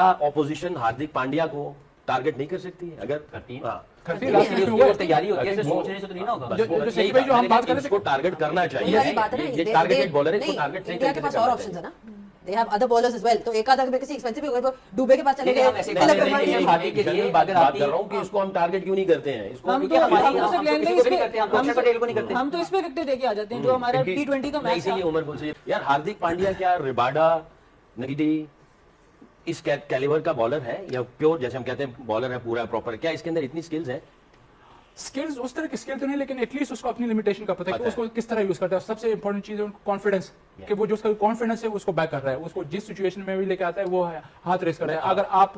क्या ऑपोजिशन हार्दिक पांड्या को टारगेट नहीं कर सकती है? अगर करती है, करती है, तैयारी होती है, सोचने से तो नहीं ना होगा। जो हम बात कर रहे थे, इसको टारगेट करना चाहिए। ये टारगेटेड बॉलर है, इसको टारगेट इंडिया के पास और ऑप्शंस है ना, they have other bowlers as well. तो एक आध अगर किसी एक्सपेंसिव हो गए तो डुबे के पास चले गए, तिलक वर्मा के लिए भारतीय के लिए बात कर रहा हूँ कि इसको हम टारगेट क्यों नहीं करते हैं? इसको हम क्योंकि हमारी तो हम सिर्फ तो लैंड किसी में को भी नहीं करते, हम तो अक्षर पटेल को नहीं करते। हम तो इस पे विकेट देके आ जाते हैं जो हमारा T20 का मैच इसीलिए उमर बोल से यार हार्दिक पांड्या क्या रिबाडा नगीडी इस कैलिबर का बॉलर है या प्योर जैसे हम कहते हैं बॉलर है पूरा प्रॉपर? क्या इसके अंदर इतनी स्किल्स है? स्किल्स उस तरह की स्किल तो नहीं, लेकिन एटलीस्ट उसको अपनी लिमिटेशन का पता है कि उसको किस तरह यूज करता है। सबसे इंपॉर्टेंट चीज है कॉन्फिडेंस, कि वो जो उसका कॉन्फिडेंस है उसको बैक कर रहा है, उसको जिस सिचुएशन में भी लेके आता है वो हाथ रेस कर रहा है। अगर आप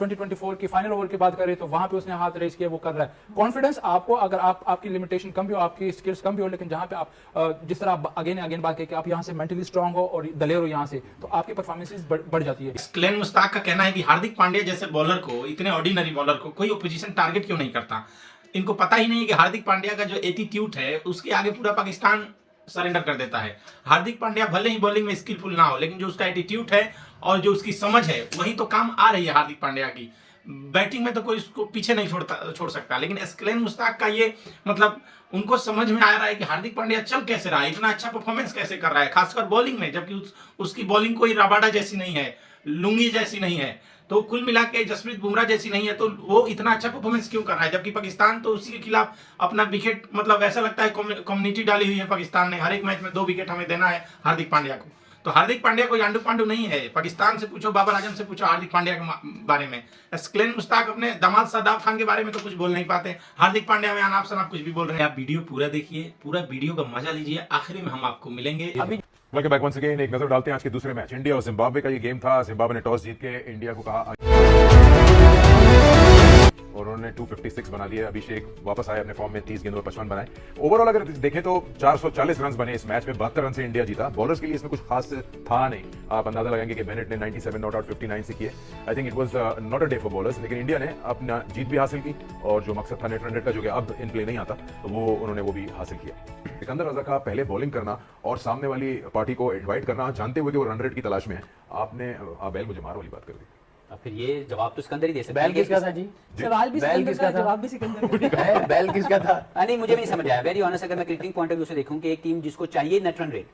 2024 की फाइनल ओवर की बात करें तो वहां पे उसने हाथ रेस किया, वो कर रहा है। कॉन्फिडेंस आपको, अगर आपकी लिमिटेशन कम भी हो, आपकी स्किल्स कम भी हो, लेकिन जहां पे आप जिस तरह अगेन बात करें कि आप यहाँ से मेंटली स्ट्रांग हो और दलेर हो यहाँ से, तो आपकी परफॉर्मेंसेस बढ़ जाती है। ग्लेन मुश्ताक का कहना है कि हार्दिक पांड्या जैसे बॉलर को, इतने ऑर्डिनरी बॉलर को कोई ओपोजिशन टारगेट क्यों नहीं करता। इनको पता ही नहीं है कि हार्दिक पांड्या का जो एटीट्यूड है उसके आगे पूरा पाकिस्तान सरेंडर कर देता है। हार्दिक पांड्या भले ही बॉलिंग में स्किलफुल ना हो, लेकिन जो उसका एटीट्यूड है और जो उसकी समझ है वही तो काम आ रही है हार्दिक पांड्या की। बैटिंग में तो कोई उसको पीछे नहीं छोड़ सकता, लेकिन ग्लेन मुश्ताक का ये मतलब उनको समझ में आ रहा है कि हार्दिक पांड्या चल कैसे रहा है, इतना अच्छा परफॉर्मेंस कैसे कर रहा है, खासकर बॉलिंग में, जबकि उसकी बॉलिंग कोई रबाडा जैसी नहीं है, लुंगी जैसी नहीं है, तो कुल मिला के जसप्रीत बुमराह जैसी नहीं है, तो वो इतना अच्छा परफॉर्मेंस क्यों कर रहा है? जबकि पाकिस्तान तो उसी के खिलाफ अपना विकेट मतलब ऐसा लगता है कम्युनिटी डाली हुई है पाकिस्तान ने, हर एक मैच में 2 विकेट हमें देना है हार्दिक पांड्या को। तो हार्दिक पांड्या कोई आंडू पांडू नहीं है। पाकिस्तान से पूछो, बाबर आजम से पूछो हार्दिक पांड्या के बारे में। ग्लेन मुश्ताक अपने दामाद शादाब खान के बारे में तो कुछ बोल नहीं पाते, हार्दिक पांड्या में अनाप शनाप कुछ भी बोल रहे हैं। आप वीडियो पूरा देखिए, पूरा वीडियो का मजा लीजिए, आखिरी में हम आपको मिलेंगे। अभी वेलकम बैक वंस अगेन। एक नजर डालते हैं आज के दूसरे मैच, इंडिया और जिम्बाब्वे का ये गेम था। जिम्बाब्वे ने टॉस जीत के इंडिया को कहा और उन्होंने 256 बना दिया। अभिषेक वापस आए अपने फॉर्म में, 30 गेंदों पर 55 बनाए। ओवरऑल अगर देखें तो 440 रन बने इस मैच में, 72 रन से इंडिया जीता। बॉलर्स के लिए इसमें कुछ खास था नहीं। आप अंदाजा लगाएंगे कि बेनेट ने 97 नॉट आउट 59 से किए। I think it was not a day for bowlers, लेकिन इंडिया ने अपना जीत भी हासिल की और जो मकसद था नेट रन रेट का, जो कि अब इन प्ले नहीं आता, तो वो उन्होंने वो भी हासिल किया। सिकंदर रजा का पहले बॉलिंग करना और सामने वाली पार्टी को इन्वाइट करना, जानते हुए कि वो रन रेट की तलाश में है। आपने बैल मुझे मार वाली बात कर दी। अब फिर ये जवाब तो सिकंदर ही दे सकते बैल किसका था जी? सवाल भी बैल सिकंदर किसका का, था? जवाब भी सिकंदर का। बैल किसका था? नहीं, मुझे भी नहीं समझ आया। वेरी ऑनेस्ट, अगर मैं क्रिकेटिंग पॉइंट ऑफ व्यू से देखूं कि एक टीम जिसको चाहिए नेट रन रेट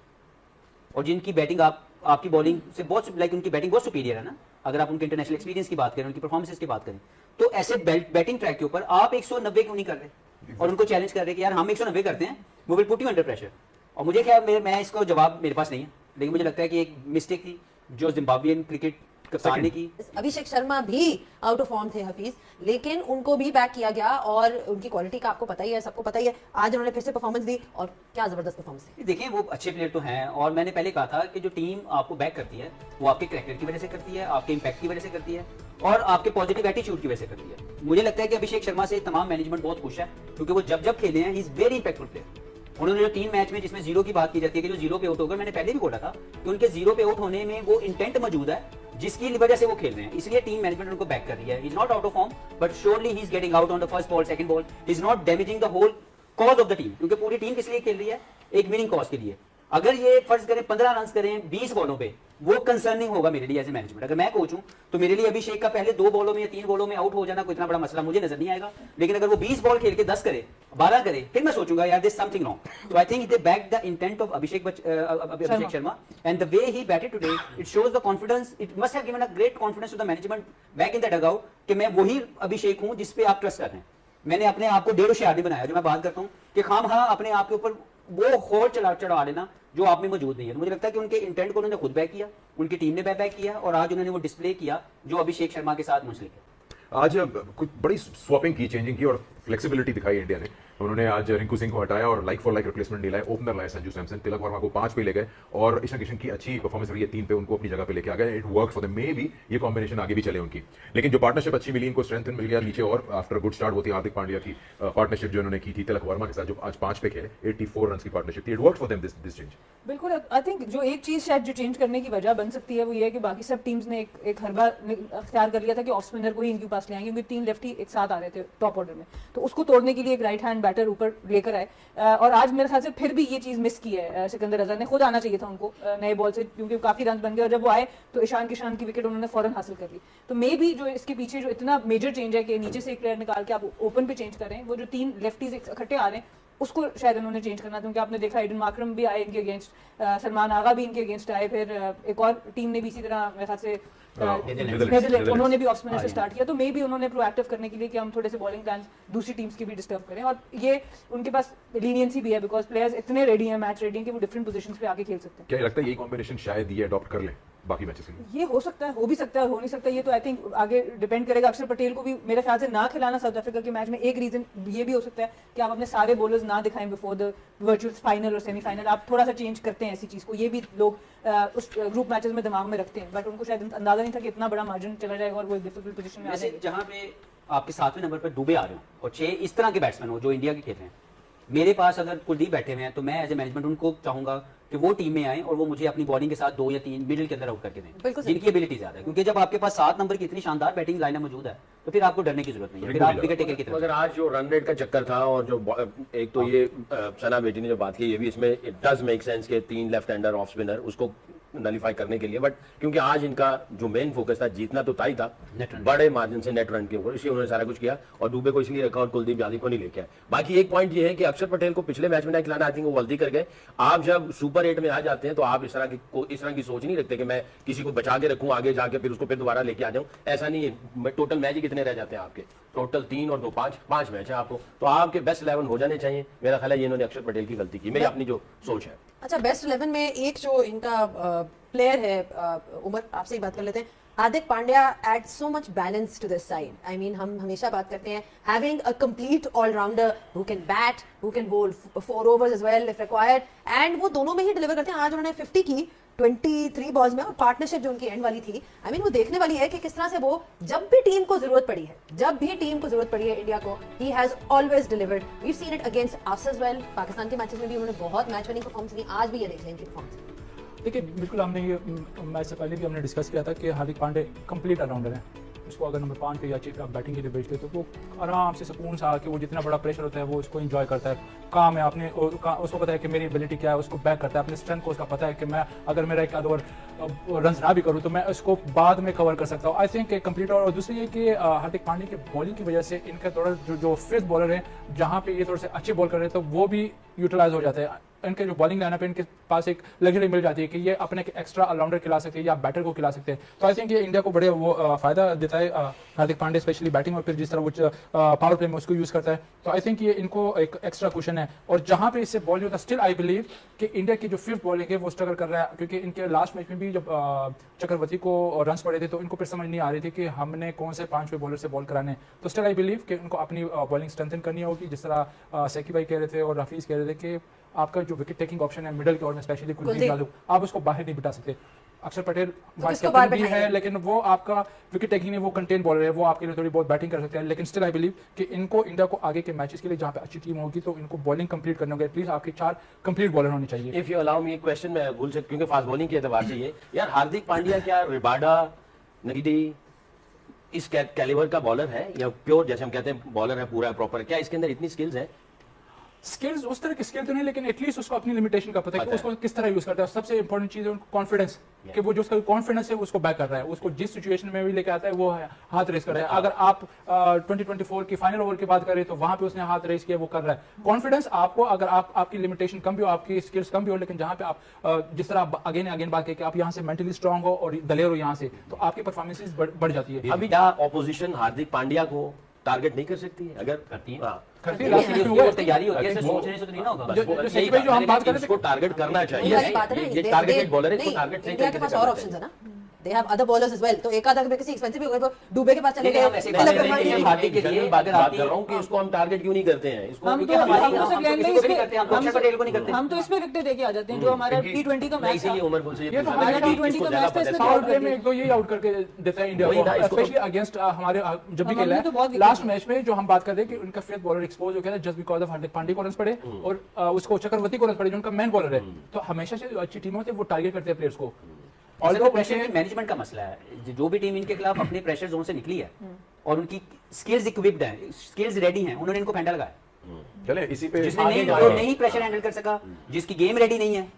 और जिनकी बैटिंग आपकी बॉलिंग से बहुत लाइक उनकी बैटिंग बहुत सुपीरियर है ना, अगर आप उनके इंटरनेशनल एक्सपीरियंस की बात करें, उनकी परफॉर्मेंस की बात करें, तो ऐसे बैटिंग ट्रैक के ऊपर आप 190 क्यों नहीं कर रहे और उनको चैलेंज कर रहे कि यार हम 190 करते हैं, वो will put you under pressure. और मुझे क्या, मैं इसको जवाब मेरे पास नहीं है, लेकिन मुझे लगता है कि एक मिस्टेक थी जो जिम्बाब्वियन क्रिकेट कप्तान ने की। अभिषेक शर्मा भी आउट ऑफ फॉर्म थे हफीज, लेकिन उनको भी बैक किया गया और उनकी क्वालिटी का आपको पता ही है, सबको पता ही है। आज उन्होंने फिर से परफॉर्मेंस दी और क्या जबरदस्त परफॉर्मेंस दी। देखिए वो अच्छे प्लेयर तो हैं, और मैंने पहले कहा था कि जो टीम आपको बैक करती है वो आपके क्रैकर की वजह से करती है, आपके इंपैक्ट की वजह से करती है और आपके पॉजिटिव एटीट्यूड की वजह से करती है। मुझे लगता है कि अभिषेक शर्मा से तमाम मैनेजमेंट बहुत खुश है, क्योंकि वो जब खेले हैं, he is very impactful player. उन्होंने जो 3 मैच में जिसमें 0 की बात की जाती है कि जो 0 पे आउट होकर, मैंने पहले भी बोला था कि उनके 0 पे आउट होने में वो इंटेंट मौजूद है जिसकी वजह से वो खेल रहे हैं, इसलिए टीम मैनेजमेंट उनको बैक कर रही है। He is not out of form, but surely he is getting out on the first ball, second ball, is not damaging the whole cause of the team, क्योंकि पूरी टीम किस लिए खेल रही है? एक विनिंग कॉज के लिए। अगर ये फर्ज करें 15 रन करें 20 बॉलों पे, वो कंसर्निंग होगा मेरे लिए एज ए मैनेजमेंट। अगर मैं कोच हूं तो मेरे लिए अभिषेक का पहले 2 बॉलों में या 3 बॉलों में आउट हो जाना कोई इतना बड़ा मसला मुझे नजर नहीं आएगा, लेकिन अगर वो 20 बॉल खेल के 10 करे, 12 करे, फिर मैं सोचूंगा यार this something wrong. So I think they back the intent of Abhishek Sharma and the way he batted today, it shows the confidence, it must have given a great confidence to the management back in the dugout कि मैं वही अभिषेक हूं जिस पे आप trust कर रहे हैं। मैंने अपने आप को 1.5 नहीं बनाया, जो मैं बात करता हूं कि खामखा अपने आप के ऊपर वो होल चढ़ा लेना जो आप में मौजूद नहीं है। तो मुझे लगता है कि उनके इंटेंट को उन्होंने खुद बैक किया, उनकी टीम ने बैक किया और आज उन्होंने वो डिस्प्ले किया जो अभिषेक शर्मा के साथ मुंसलिक है। आज कुछ बड़ी स्वैपिंग की, चेंजिंग की और फ्लेक्सिबिलिटी दिखाई इंडिया ने। उन्होंने आज रिंकू सिंह को हटाया और लाइक फॉर लाइक रिप्लेसमेंट दिलाया। ओपनर लाया संजू सैमसन, तिलक वर्मा को 5 पे ले गए और ईशान किशन की अच्छी परफॉर्मेंस रही है 3 पे, उनको अपनी जगह पे लेके आ गए। It work for the, may be ये कॉम्बिनेशन आगे भी चले उनकी, लेकिन जो पार्टनरशिप अच्छी मिली इनको, स्ट्रेंथ मिल गया नीचे। और आफ्टर गुड स्टार्ट होती हार्दिक पांड्या की पार्टनरशिप जो उन्होंने की थी तिलक वर्मा के साथ, जो आज 5 पे खेले, 84 रन की पार्टनरशिप थी। It work for them this change. बिल्कुल। आई थिंक जो एक चीज शायद जो चेंज करने की वजह बन सकती है वो ये है कि बाकी सब टीम्स ने एक हरबा अख्तियार कर लिया था कि ऑफ स्पिनर को ही इनके पास ले आएंगे, क्योंकि 3 लेफ्टी एक साथ आ रहे थे टॉप ऑर्डर में। तो उसको तोड़ने के लिए एक राइट हैंड बैटर ऊपर लेकर आए। और आज मेरे ख्याल से फिर भी ये चीज मिस की है सिकंदर रजा ने, खुद आना चाहिए था उनको नए बॉल से, क्योंकि काफी रन बन गए और जब वो आए तो ईशान किशान की विकेट उन्होंने फौरन हासिल कर ली। तो मे भी जो इसके पीछे जो इतना मेजर चेंज है कि नीचे से एक प्लेयर निकाल के आप ओपन पे चेंज करें, वो जो 3 लेफ्टीज इकट्ठे आ रहे हैं उसको शायद उन्होंने चेंज करना था, क्योंकि आपने देखा एडन माकरम भी आए इनके अगेंस्ट, सलमान आगा भी इनके अगेंस्ट आए, फिर एक और टीम ने भी इसी तरह मेरे ख्याल से नेदरलैंड्स उन्होंने भी ऑफ स्पिनर से स्टार्ट किया। तो मे भी उन्होंने प्रोएक्टिव करने के लिए कि हम थोड़े से बॉलिंग प्लान्स दूसरी टीम्स के भी डिस्टर्ब करें, और ये उनके पास लीनियंसी भी है बिकॉज प्लेयर्स इतने रेडी हैं, मैच रेडी हैं कि वो डिफरेंट पोजीशंस पे आके खेल सकते हैं। क्या लगता है यही कॉम्बिनेशन शायद ये अडॉप्ट कर ले बाकी मैचेस के लिए? ये हो सकता है, हो भी सकता है, हो नहीं सकता, ये तो आई थिंक आगे डिपेंड करेगा। अक्षर पटेल को भी मेरे ख्याल से ना खिलाना साउथ अफ्रीका के मैच में एक रीजन ये भी हो सकता है कि आप अपने सारे बॉलर्स ना दिखाएं बिफोर द वर्चुअल फाइनल और सेमीफाइनल, आप थोड़ा सा चेंज करते हैं ऐसी चीज को, ये भी लोग उस ग्रुप मैचेस में दिमाग में रखते हैं, बट उनको शायद अंदाजा नहीं था कि इतना बड़ा मार्जिन चला जाएगा और वो एक डिफिकल्ट पोजीशन में आ वैसे जाएंगे। जहाँ पे आपके 7वें नंबर पर दुबे आ रहे हो और 6 इस तरह के बैट्समैन हो जो इंडिया के खेल रहे हैं, मेरे पास अगर कुलदीप बैठे हुए हैं तो मैं एज ए मैनेजमेंट उनको चाहूंगा कि वो टीम में आए और वो मुझे अपनी बॉलिंग के साथ 2 या 3 मिडिल के अंदर आउट करके दें जिनकी एबिलिटी ज्यादा है, क्योंकि जब आपके पास 7 नंबर की इतनी शानदार बैटिंग लाइन मौजूद है तो फिर आपको डरने की जरूरत नहीं है, फिर आप विकेट टेकर की तरफ। मगर आज जो रन रेट का चक्कर था और जो एक तो ये सना बेटी ने जो बात की, ये भी इसमें इट डज मेक सेंस के 3 लेफ्ट हैंडर ऑफ स्पिनर उसको नलीफाई करने के लिए, बट क्योंकि आज इनका जो मेन फोकस था जीतना तो था, बड़े मार्जिन से नेट रन के ऊपर, इसलिए उन्होंने सारा कुछ किया और दुबे को इसलिए रखा और कुलदीप यादव को नहीं लेके आए। बाकी एक पॉइंट ये है कि अक्षर पटेल को पिछले मैच में नहीं खिलाना, आई थिंक वो गलती कर गए। आप जब सुपर 8 में आ जाते हैं तो आप इस तरह की सोच नहीं रखते कि मैं किसी को बचा के रखूं आगे जाके फिर उसको फिर दोबारा लेके आ जाऊं, ऐसा नहीं है। टोटल मैच ही कितने रह जाते हैं आपके, टोटल 3 और 2 5 मैच है आपको, तो आपके बेस्ट 11 हो जाने चाहिए। मेरा ख्याल है ये इन्होंने अक्षर पटेल की गलती की, मेरी अपनी जो सोच है। अच्छा, बेस्ट 11 में एक जो इनका प्लेयर है, उमर आपसे ही बात कर लेते हैं, Hardik Pandya add so much balance to this side. I mean हम हमेशा बात करते हैं having a complete allrounder who can bat, who can bowl 4 overs as well if required, and वो दोनों में ही डिलीवर करते हैं। आज उन्होंने 50 की 23 बॉल्स में, और पार्टनरशिप जो उनकी एंड वाली थी, आई मीन वो देखने वाली है कि किस तरह से वो जब भी टीम को जरूरत पड़ी है, जब भी टीम को जरूरत पड़ी है इंडिया को, he has always delivered. We seen it against us as well, Pakistan के मैचेस में भी उन्होंने बहुत मैच विनिंग परफॉर्मेंस की, आज भी ये देख लें इनकी परफॉर्मेंस। देखिए बिल्कुल, हमने ये मैच से पहले भी हमने डिस्कस किया था कि हार्दिक पांडे कंप्लीट ऑलराउंडर है। उसको अगर नंबर 5 पे या 6 पे आप बैटिंग के लिए भेजते तो वो आराम से सुकून से आके, वो जितना बड़ा प्रेशर होता है वो उसको एंजॉय करता है, काम है आपने उसको पता है कि मेरी एबिलिटी क्या है, उसको बैक करता है, अपने स्ट्रेंथ को उसका पता है कि मैं अगर मेरा एक आध ओवर रन ना भी करूँ तो मैं उसको बाद में कवर कर सकता हूँ। I think complete. और दूसरी ये कि हार्दिक पांडे की बॉलिंग की वजह से इनका थोड़ा जो 5th बॉलर है, जहाँ पे ये थोड़े से अच्छे बॉल कर रहे हैं तो वो भी यूटिलाइज हो जाता है। इनके जो बॉलिंग लाइनअप है, इनके पास एक लग्जरी मिल जाती है कि ये अपने एक्स्ट्रा ऑलराउंडर खिला सकते हैं या बैटर को खिला सकते हैं। तो आई थिंक ये इंडिया को बड़े वो फायदा देता है हार्दिक पांडे, स्पेशली बैटिंग, और फिर जिस तरह वो पावर प्ले में उसको यूज करता है। तो आई थिंक ये इनको एक एक्स्ट्रा क्वेश्चन है। और जहां पे इससे बॉल होता है, स्टिल आई बिलीव कि इंडिया की जो 5th बॉलिंग है वो स्ट्रगल कर रहा है, क्योंकि इनके लास्ट मैच में भी जब चक्रवर्ती को रन्स पड़े थे तो इनको फिर समझ नहीं आ रही थी कि हमने कौन से 5वें बॉलर से बॉल कराने। तो स्टिल आई बिलीव कि उनको अपनी बॉलिंग स्ट्रेंथन करनी होगी, जिस तरह सेकी भाई कह रहे थे और हफीज कह रहे थे कि आपका जो विकेट टेकिंग ऑप्शन है मिडिल के ओवर में, स्पेशली कुलदीप यादव, आप उसको बाहर नहीं बिठा सकते। अक्षर पटेल वाइस कैप्टन भी है, लेकिन वो आपका विकेट टेकिंग में वो कंटेन बॉलर है, वो आपके लिए थोड़ी बहुत बैटिंग कर सकते हैं। लेकिन स्टिल आई बिलीव कि इनको इंडिया को आगे के मैचेस के लिए जहाँ पे अच्छी टीम होगी तो इनको बॉलिंग कंप्लीट करने होगी, एटलीस्ट आपके 4 कंप्लीट बॉलर होने चाहिए। इफ यू अलाउ मी एक क्वेश्चन मैं भूल सकता, क्योंकि फास्ट बॉलिंग के एतबार से ये यार, हार्दिक पांड्या क्या रिबाडा नगीडी इस कैलिबर का बॉलर है या प्योर जैसे हम कहते हैं बॉलर है पूरा प्रॉपर? क्या इसके अंदर इतनी स्किल्स है? स्किल्स उस तरह की स्किल तो नहीं, लेकिन एटलीस्ट उसको अपनी लिमिटेशन का पता है कि उसको किस तरह यूज करता है। सबसे इंपॉर्टेंट चीज है कॉन्फिडेंस, कि वो जो उसका कॉन्फिडेंस है उसको बैक कर रहा है, उसको जिस सिचुएशन में भी लेके आता है वो हाथ रेस कर रहा है। अगर आप 2024 की फाइनल ओवर की बात करें तो वहां पे उसने हाथ रेस किया, वो कर रहा है। कॉन्फिडेंस आपको, अगर आपकी लिमिटेशन कम भी हो, आपकी स्किल्स कम भी हो, लेकिन जहां पे आप जिस तरह अगेन बात करें कि आप यहाँ से मेंटली स्ट्रांग हो और दलेर हो यहाँ से, तो आपकी परफॉर्मेंसेस बढ़ जाती है। अभी क्या ऑपोजिशन हार्दिक पांड्या को टारगेट नहीं कर सकती है? अगर करती है, करती है, तैयारी होती है, सोचने से तो नहीं ना होगा। जो हम बात कर रहे थे, इसको टारगेट करना चाहिए। वाली बात है ना, ये टारगेटेड बॉलर है, इसको टारगेट सही इंडिया के तरीके पास से और करना ऑप्शंस है चाहिए। ना, they have other bowlers as well. तो एक आधा किसी एक्सपेंसिव भी होगा, डुबे के पास चले लेकिन हम गए, ऐसे तिलक बात वर्मा नहीं के है, लिए। हार्दिक के लिए बात अगर कर आपकी रहा हूँ कि इसको हम टारगेट क्यों नहीं करते हैं इसको, हम क्योंकि तो हमारी हम तो सिर्फ किसी को भी नहीं करते, हम तो अक्षर पटेल को नहीं करते। हम तो इसमें विकेट देके आ जाते हैं, जो हमारा T20 का मैच था, इसीलिए उमर से ये तो हमारा हमारा T20 इसको का ज्यादा मैच था, पता इसमें है। पावर प्ले में एक दो यही आउट करके देता है इंडिया वही ना, को, इसको- स्पेशली अगेंस्ट हमारे जब भी हमने खेला तो बहुत है। विकेट लास्ट मैच में जो हम बात कर रहे हैं कि उनका 5th बॉलर एक्सपोज हो गया था just because of Hardik Pandya को रन पड़े और उसको चक्रवर्ती को रन पड़े, जो उनका मेन बॉलर है। तो हमेशा से जो अच्छी टीम होती है वो टारगेट करते हैं प्लेयर्स को। और प्रेशर मैनेजमेंट का मसला है, जो भी टीम इनके खिलाफ अपने प्रेशर जोन से निकली है और उनकी स्किल्स इक्विप्ड हैं, स्किल्स रेडी हैं, उन्होंने इनको फैंडा लगाया। चले इसी पे जिसने आगे नहीं जा जो रहे हैं। नहीं प्रेशर हैंडल कर सका, जिसकी गेम रेडी नहीं है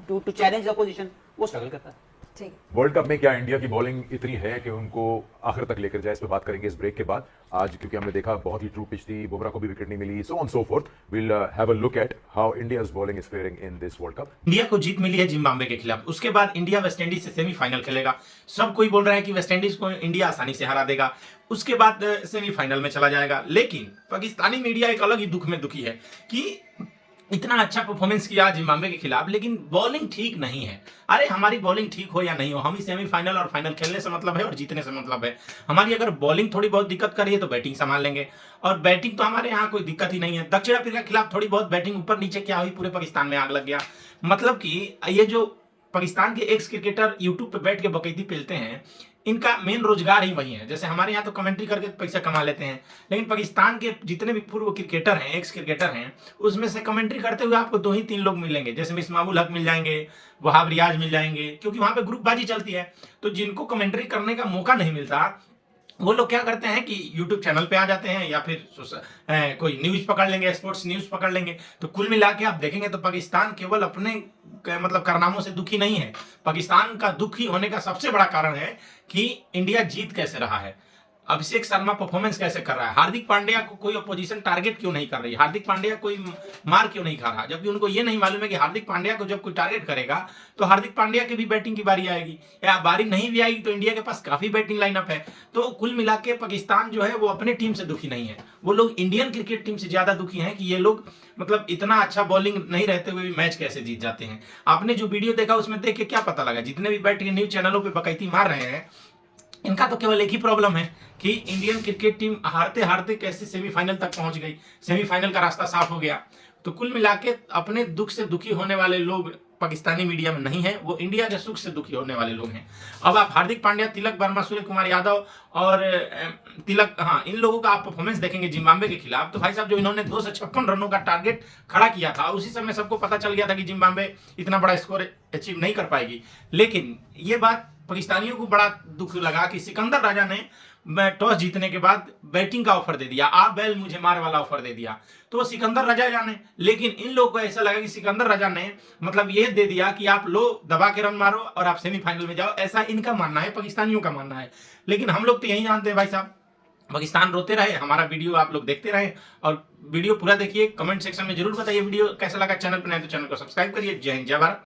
टू चैलेंज द अपोजिशन, वो स्ट्रगल करता है। ठीक है। वर्ल्ड कप में क्या इंडिया की बॉलिंग इतनी है कि उनको आखिर तक लेकर जाए, इस पे बात करेंगे इस ब्रेक के बाद। आज क्योंकि हमने देखा बहुत ही ट्रू पिच थी, बुमराह को भी विकेट नहीं मिली, so on so forth, will have a look at how India's bowling is faring in this world cup. India को जीत मिली है जिम्बाब्वे के खिलाफ, उसके बाद इंडिया वेस्टइंडीज से सेमीफाइनल खेलेगा। सब कोई बोल रहा है कि वेस्टइंडीज को इंडिया आसानी से हरा देगा, उसके बाद सेमीफाइनल में चला जाएगा। लेकिन पाकिस्तानी मीडिया एक अलग ही दुख में दुखी है कि इतना अच्छा परफॉर्मेंस किया जिम्बाब्वे के खिलाफ, लेकिन बॉलिंग ठीक नहीं है। अरे हमारी बॉलिंग ठीक हो या नहीं हो, हम ही सेमीफाइनल और फाइनल खेलने से मतलब है और जीतने से मतलब है। हमारी अगर बॉलिंग थोड़ी बहुत दिक्कत कर रही है तो बैटिंग संभाल लेंगे, और बैटिंग तो हमारे यहाँ कोई दिक्कत ही नहीं है। दक्षिण अफ्रीका के खिलाफ थोड़ी बहुत बैटिंग ऊपर नीचे क्या हुई, पूरे पाकिस्तान में आग लग गया। मतलब कि ये जो पाकिस्तान के एक्स क्रिकेटर यूट्यूब पे बैठ के बकैती पेलते हैं, इनका मेन रोजगार ही वही है। जैसे हमारे यहाँ तो कमेंट्री करके पैसा कमा लेते हैं, लेकिन पाकिस्तान के जितने भी पूर्व क्रिकेटर हैं, एक्स क्रिकेटर हैं, उसमें से कमेंट्री करते हुए आपको 2 ही 3 लोग मिलेंगे। जैसे मिसमाबुल हक मिल जाएंगे, वहाब रियाज मिल जाएंगे, क्योंकि वहां पे ग्रुपबाजी चलती है। तो जिनको कमेंट्री करने का मौका नहीं मिलता, वो लोग क्या करते हैं कि YouTube चैनल पे आ जाते हैं, या फिर कोई न्यूज पकड़ लेंगे, स्पोर्ट्स न्यूज पकड़ लेंगे। तो कुल मिला के आप देखेंगे तो पाकिस्तान केवल अपने मतलब कारनामों से दुखी नहीं है। पाकिस्तान का दुखी होने का सबसे बड़ा कारण है कि इंडिया जीत कैसे रहा है, अभिषेक शर्मा परफॉर्मेंस कैसे कर रहा है, हार्दिक पांड्या को कोई अपोजिशन टारगेट क्यों नहीं कर रही, हार्दिक पांड्या कोई मार क्यों नहीं खा रहा। जबकि उनको ये नहीं मालूम है कि हार्दिक पांड्या को जब कोई टारगेट करेगा तो हार्दिक पांड्या की भी बैटिंग की बारी आएगी, या बारी नहीं भी आएगी तो इंडिया के पास काफी बैटिंग लाइनअप है। तो कुल मिला के पाकिस्तान जो है वो अपने टीम से दुखी नहीं है, वो लोग इंडियन क्रिकेट टीम से ज्यादा दुखी हैं कि ये लोग मतलब इतना अच्छा बॉलिंग नहीं रहते हुए भी मैच कैसे जीत जाते हैं। आपने जो वीडियो देखा उसमें देख के क्या पता लगा, जितने भी बैठ के न्यूज चैनलों पर बकैती मार रहे हैं, इनका तो केवल एक ही प्रॉब्लम है कि इंडियन क्रिकेट टीम हारते हारते कैसे सेमीफाइनल तक पहुंच गई, सेमीफाइनल का रास्ता साफ हो गया। तो कुल मिला के अपने दुख से दुखी होने वाले लोग पाकिस्तानी मीडिया में नहीं है, वो इंडिया के सुख से दुखी होने वाले लोग हैं। अब आप हार्दिक पांड्या, तिलक वर्मा, सूर्य कुमार यादव और इन लोगों का आप परफॉर्मेंस देखेंगे जिम्बाब्वे के खिलाफ, तो भाई साहब जो इन्होंने 256 रनों का टारगेट खड़ा किया था, उसी समय सबको पता चल गया था कि जिम्बाब्वे इतना बड़ा स्कोर अचीव नहीं कर पाएगी। लेकिन ये बात पाकिस्तानियों को बड़ा दुख लगा कि सिकंदर राजा ने टॉस जीतने के बाद बैटिंग का ऑफर दे दिया, आप बैल मुझे मार वाला ऑफर दे दिया, तो सिकंदर राजा जाने। लेकिन इन लोगों को ऐसा लगा कि सिकंदर राजा ने मतलब ये दे दिया कि आप लो दबा के रन मारो और आप सेमीफाइनल में जाओ, ऐसा इनका मानना है, पाकिस्तानियों का मानना है। लेकिन हम लोग तो यही जानते हैं भाई साहब, पाकिस्तान रोते रहे, हमारा वीडियो आप लोग देखते रहे, और वीडियो पूरा देखिए, कमेंट सेक्शन में जरूर बताइए वीडियो कैसा लगा। चैनल पर नए तो चैनल को सब्सक्राइब करिए। जय हिंद, जय भारत।